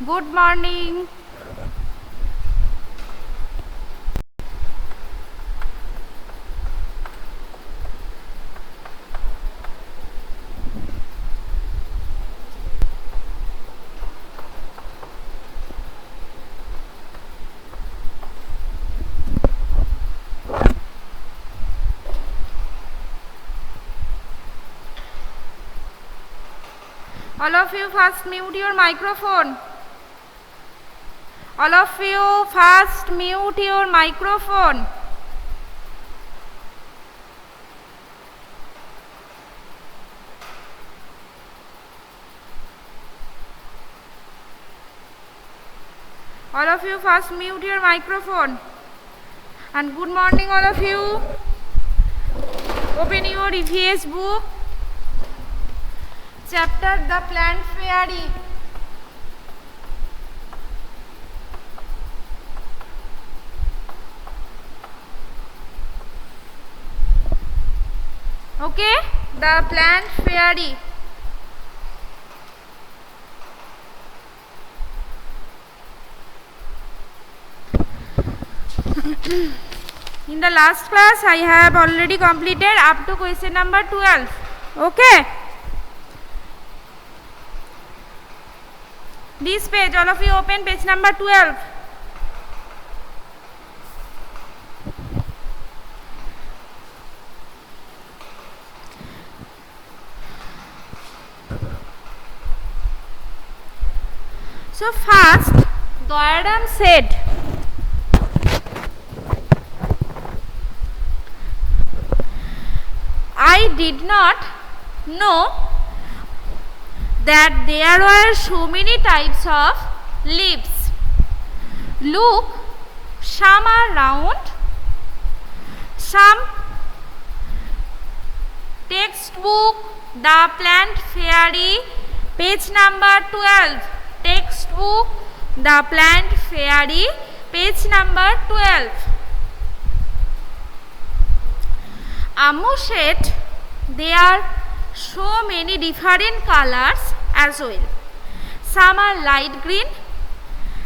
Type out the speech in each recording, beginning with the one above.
Good morning. All of you first mute your microphone. All of you first mute your microphone. All of you first mute your microphone. And good morning all of you. Open your EVS book. Chapter The Plant Fairy. Okay, The Plant Fairy. In the last class I have already completed up to question number 12. Okay. This page, all of you open page number 12. So first, Doyadam said, I did not know that there were so many types of leaves. Look, some are round, some textbook, The Plant Fairy, page number 12. Textbook, The Plant Fairy, page number 12. Ammu said there are so many different colors as well. Some are light green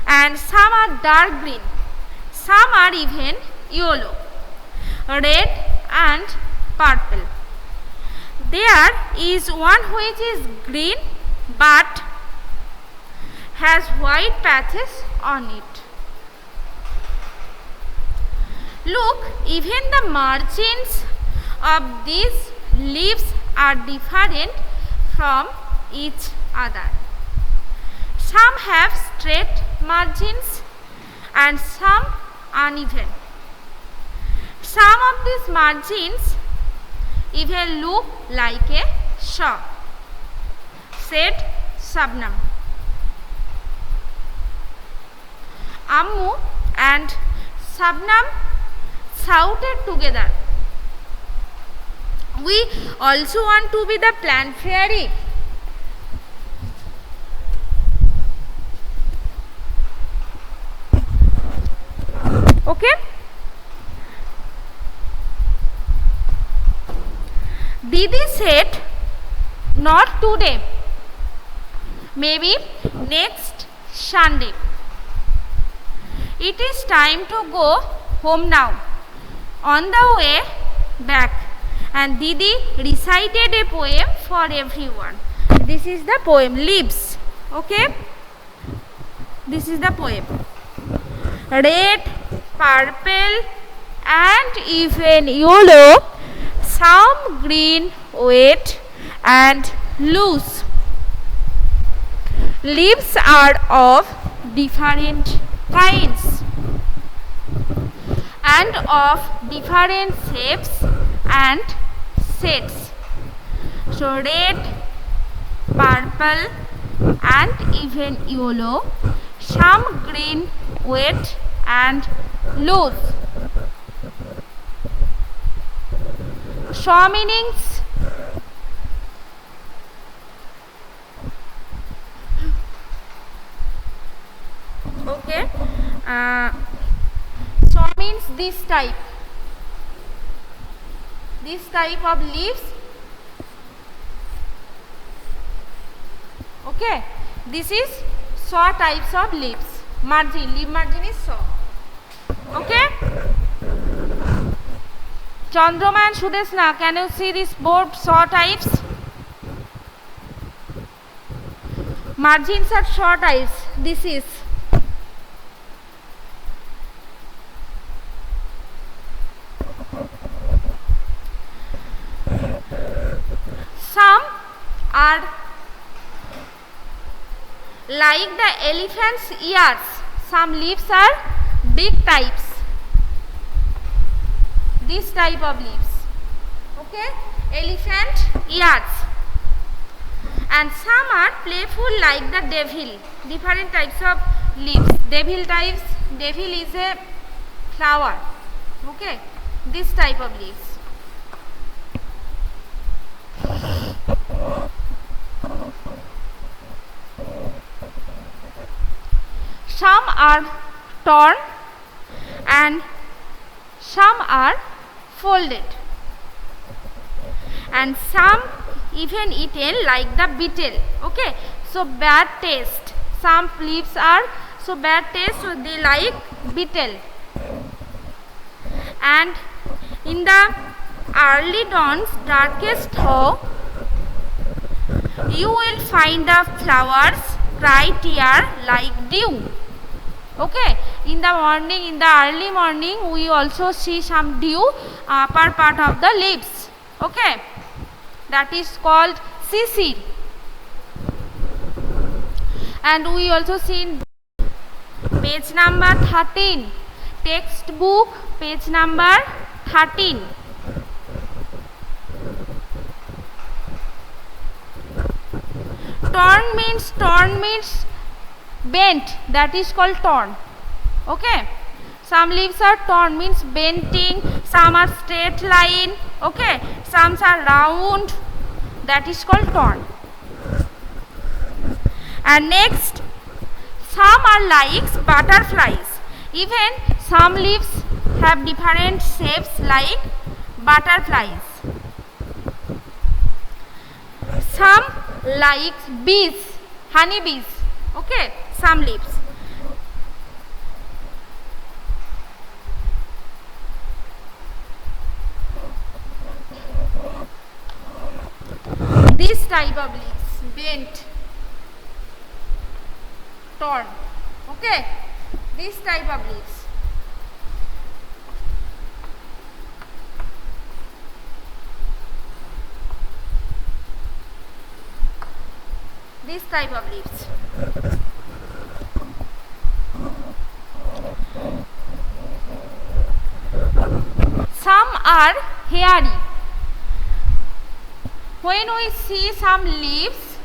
and some are dark green. Some are even yellow, red and purple. There is one which is green but has white patches on it. Look, even the margins of these leaves are different from each other. Some have straight margins and some uneven. Some of these margins even look like a saw, said Shabnam. Ammu and Shabnam shouted together, we also want to be the plant fairy. Okay. Didi said, not today, maybe next Sunday. It is time to go home now. On the way back, and Didi recited a poem for everyone. This is the poem, Leaves. Okay? This is the poem. Red, purple and even yellow, some green, wet and loose. Leaves are of different kinds and of different shapes and shades. So red, purple and even yellow, some green, wet and loose. Saw meanings. Okay. Saw means this type of leaves. Okay, this is saw types of leaves. Margin, leaf margin is saw. Okay. Chandrama and Sudesna, can you see this board saw types? Margins are saw types. This is some are like the elephant's ears. Some leaves are big types. This type of leaves. Okay, elephant ears. And some are playful like the devil. Different types of leaves. Devil types. Devil is a flower. Okay, this type of leaves. Some are torn and some are folded, and some even eaten like the beetle. Okay, so bad taste. Some leaves are so bad taste, so they like beetle. And in the early dawn's darkest hour, you will find the flowers cry tear like dew. Okay, in the morning, in the early morning, we also see some dew upper part of the leaves. Okay, that is called sisir. And we also see in page number 13, textbook page number 13. Torn means bent, that is called torn. Okay, some leaves are torn means bending, some are straight line. Okay, some are round, that is called torn. And next, some are like butterflies. Even some leaves have different shapes like butterflies. Some like bees, honey bees. Okay, some leaves. This type of leaves, bent, torn. Okay, this type of leaves. This type of leaves. Some are hairy. When we see some leaves,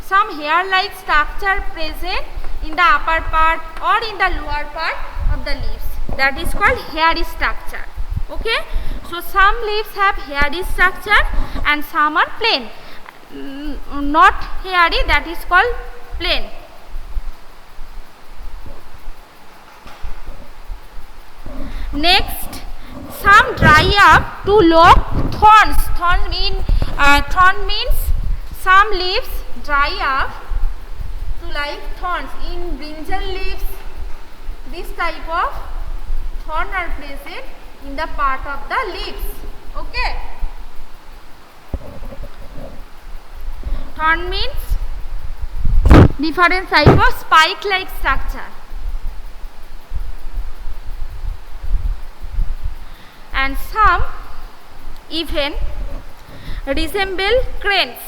some hair-like structure present in the upper part or in the lower part of the leaves. That is called hairy structure. Okay, so some leaves have hairy structure and some are plain. Not hairy, that is called plain. Next, some dry up to look thorns. Thorn means some leaves dry up to like thorns. In brinjal leaves, this type of thorn are present in the part of the leaves. Okay. Thorn means different type of spike-like structure. And some even resemble cranes,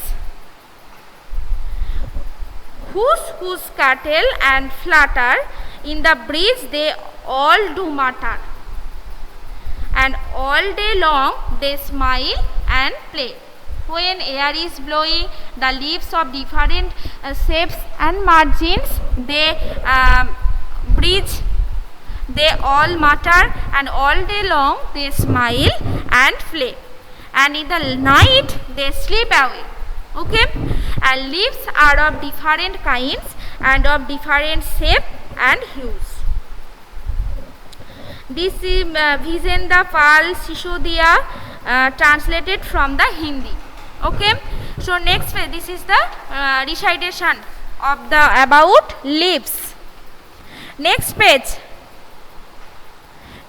whose cattle and flutter in the breeze they all do mutter, and all day long they smile and play. When air is blowing, the leaves of different shapes and margins, they breathe, they all mutter, and all day long they smile and play, and in the night they sleep away. Okay, and leaves are of different kinds and of different shape and hues. This is Vijendra Pal Sisodiya, translated from the Hindi. Okay, so next page, this is the recitation of the about leaves. Next page,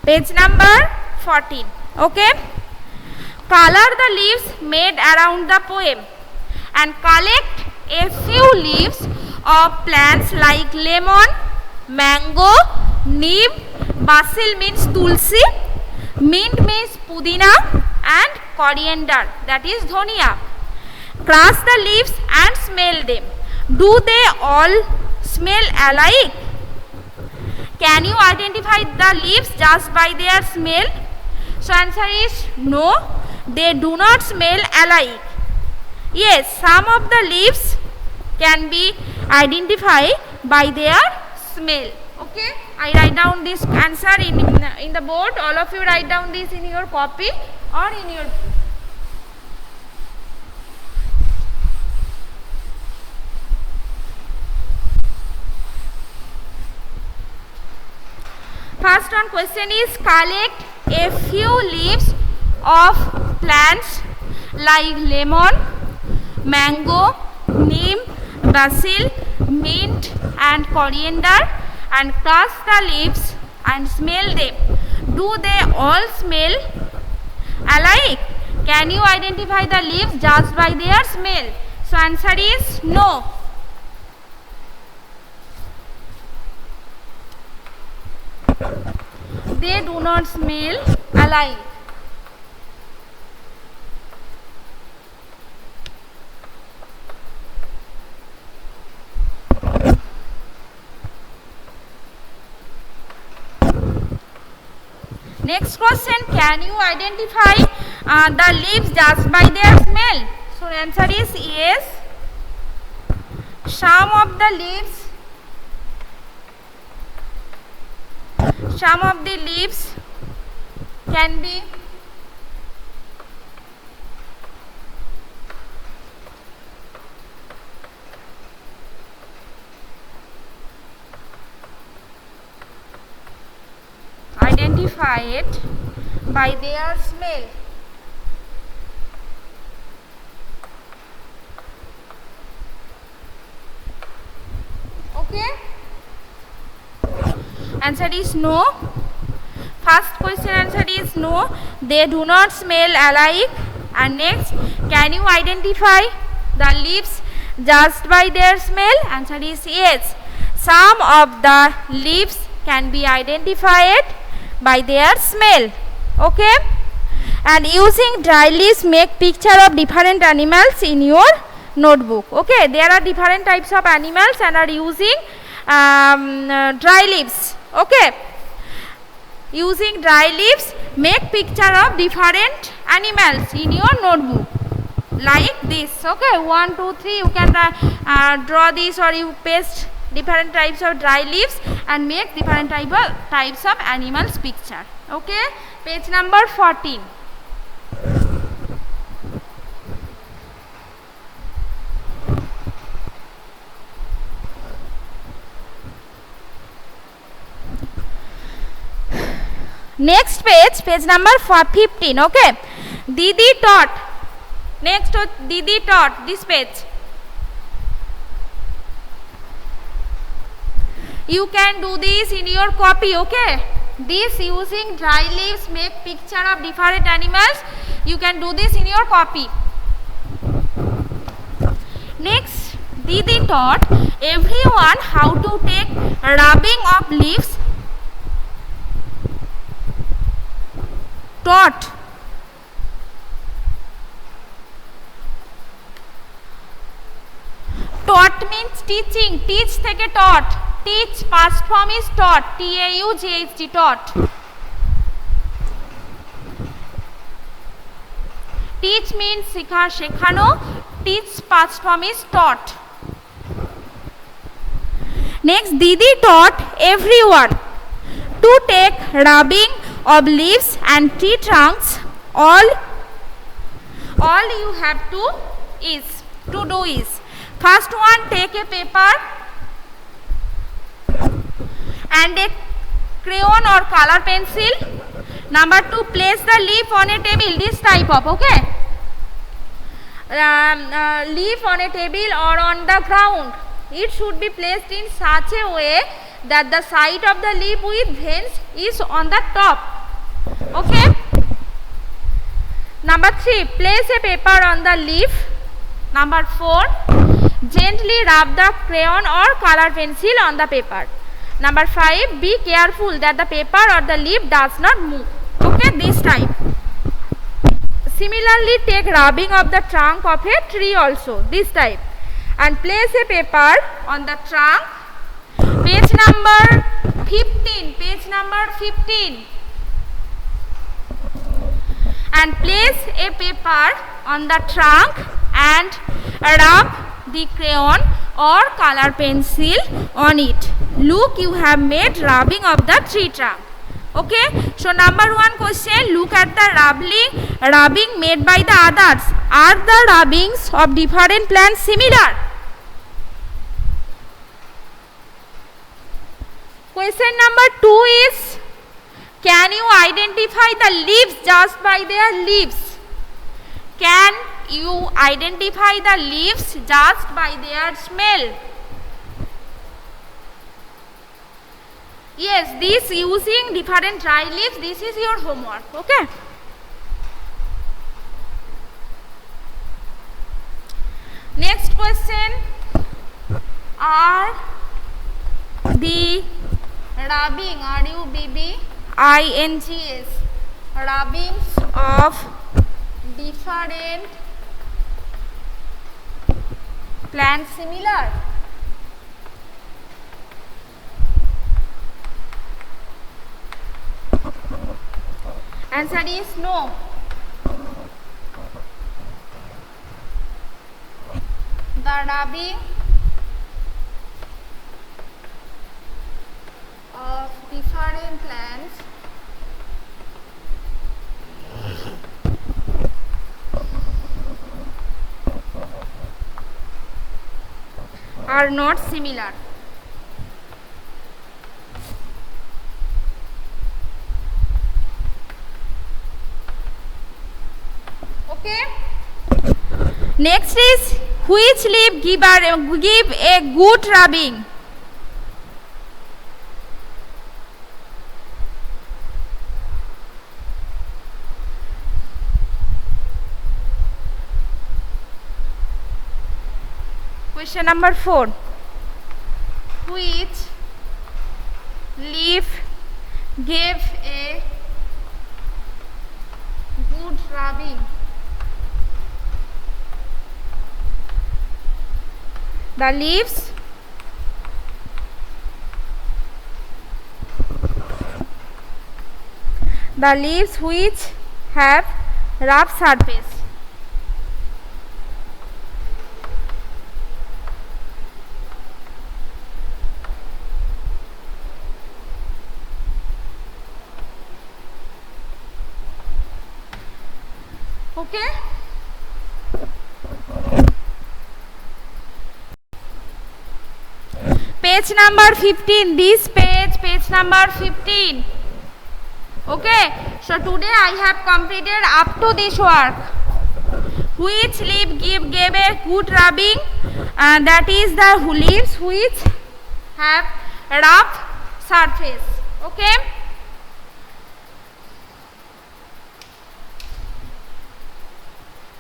page number 14. Okay, color the leaves made around the poem and collect a few leaves of plants like lemon, mango, neem, basil means tulsi, mint means pudina, and coriander, that is dhania. Crush the leaves and smell them. Do they all smell alike? Can you identify the leaves just by their smell? So answer is no, they do not smell alike. Yes, some of the leaves can be identified by their smell. Okay, I write down this answer in the board. All of you write down this in your copy or in your book. First one question is collect a few leaves of plants like lemon, mango, neem, basil, mint and coriander and crush the leaves and smell them. Do they all smell alike? Can you identify the leaves just by their smell? So answer is no. They do not smell alike. Next question, can you identify the leaves just by their smell? So answer is yes. Some of the leaves can be identified by their smell. Okay, answer is no. First question answer is no, they do not smell alike. And next, can you identify the leaves just by their smell? Answer is yes. Some of the leaves can be identified by their smell. Okay, and using dry leaves make picture of different animals in your notebook. Okay, there are different types of animals and are using dry leaves. Okay, using dry leaves make picture of different animals in your notebook like this. Okay, 1 2 3 you can draw this, or you paste different types of dry leaves and make different types of animals picture. Okay, page number 14. Next page, page number 15. Okay, Didi taught. Next, Didi taught this page. You can do this in your copy. Okay, this using dry leaves make picture of different animals. You can do this in your copy. Next, Didi taught everyone how to take rubbing of leaves. Taught. Taught means teaching. Teach থেকে taught. Teach past form is taught. T-A-U-G-H-T, taught. Teach means শিখা শেখানো. Teach past form is taught. Next, Didi taught everyone to take rubbing of leaves and tree trunks. All you have to do is first one, take a paper and a crayon or color pencil. Number 2, place the leaf on a table, this type of, okay, leaf on a table or on the ground it should be placed in such a way that the side of the leaf with veins is on the top. Okay. Number 3, place a paper on the leaf. Number 4, gently rub the crayon or color pencil on the paper. Number 5, be careful that the paper or the leaf does not move. Okay, this time. Similarly, take rubbing of the trunk of a tree also, this type, and place a paper on the trunk. Page number 15, page number 15. And place a paper on the trunk and rub the crayon or color pencil on it. Look, you have made rubbing of the tree trunk. Okay, so number 1 question, look at the rubbing made by the others. Are the rubbings of different plants similar? Question number 2 is, can you identify the leaves just by their leaves? Can you identify the leaves just by their smell? Yes, this using different dry leaves, this is your homework. Okay. Next question, are the rubbing, R-U-B-B-I-N-G-S, rubbings of different plants similar? Answer is no. The rubbing of different plants are not similar. Okay. Next is, which leaf give a good rubbing? Question number 4. Which leaf gave a good rubbing? The leaves which have rough surface. Okay. Page number 15, this page number 15. Okay, so today I have completed up to this work. Which leaf gave a good rubbing? That is the leaves which have rough surface. Okay.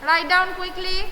Write down quickly.